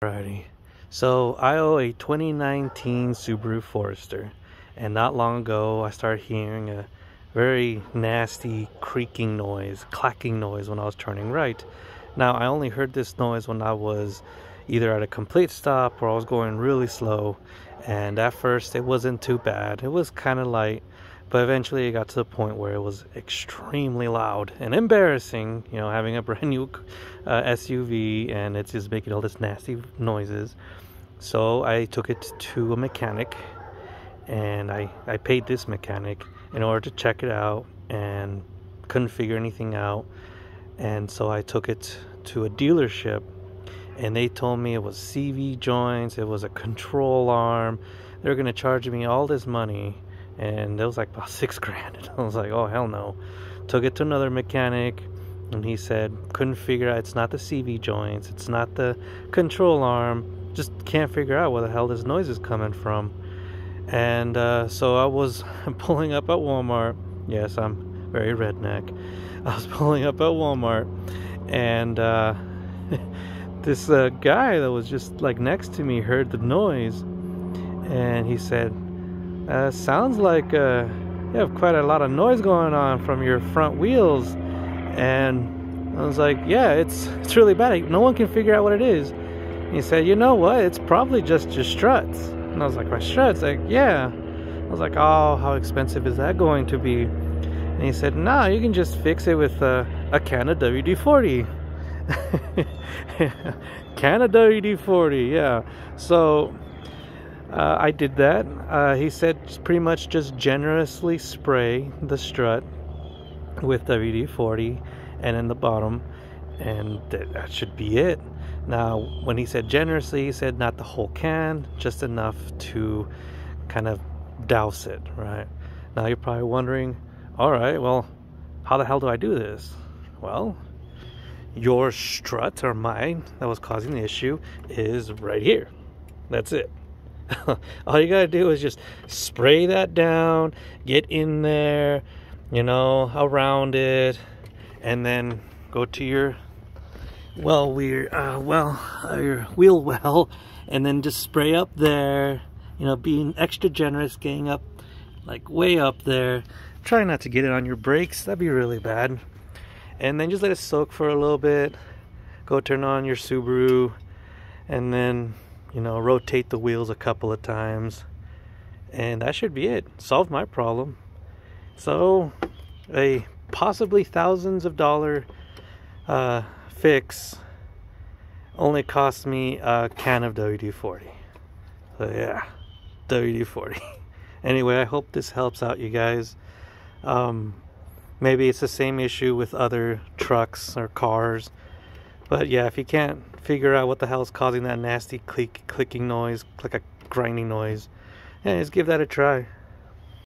Alrighty, so I owe a 2019 Subaru Forester, and not long ago I started hearing a very nasty creaking noise, clacking noise when I was turning right. Now I only heard this noise when I was either at a complete stop or I was going really slow, and at first it wasn't too bad. It was kind of light, but eventually it got to the point where it was extremely loud and embarrassing, you know, having a brand new SUV and it's just making all this nasty noises. So I took it to a mechanic, and I paid this mechanic in order to check it out, and couldn't figure anything out. And so I took it to a dealership, and they told me it was CV joints, it was a control arm. They were going to charge me all this money, and it was like about $6,000. And I was like, oh hell no. Took it to another mechanic, and he said couldn't figure out, it's not the CV joints, it's not the control arm, just can't figure out where the hell this noise is coming from. And so I was pulling up at Walmart. Yes, I'm very redneck. I was pulling up at Walmart, and this guy that was just like next to me heard the noise, and he said, sounds like you have quite a lot of noise going on from your front wheels. And I was like, yeah, it's really bad. No one can figure out what it is. And he said, you know what? It's probably just your struts. And I was like, my struts? Like, yeah. I was like, oh, how expensive is that going to be? And he said, no, you can just fix it with a can of WD-40. Can of WD-40, yeah. So I did that. He said pretty much just generously spray the strut with WD-40 and in the bottom, and that should be it. Now when he said generously, he said not the whole can, just enough to kind of douse it, right? Now you're probably wondering, all right, well, how the hell do I do this? Well, your strut, or mine, that was causing the issue is right here. That's it. All you gotta do is just spray that down, get in there, you know, around it, and then go to your your wheel well, and then just spray up there, you know, being extra generous, getting up like way up there. Try not to get it on your brakes, that'd be really bad. And then just let it soak for a little bit. Go turn on your Subaru, and then, you know, rotate the wheels a couple of times, and that should be it. Solved my problem. So a possibly thousands of dollar fix only cost me a can of WD-40. So yeah, WD-40. Anyway, I hope this helps out you guys. Maybe it's the same issue with other trucks or cars, but yeah, if you can't figure out what the hell is causing that nasty clicking noise, like a grinding noise, yeah, just give that a try.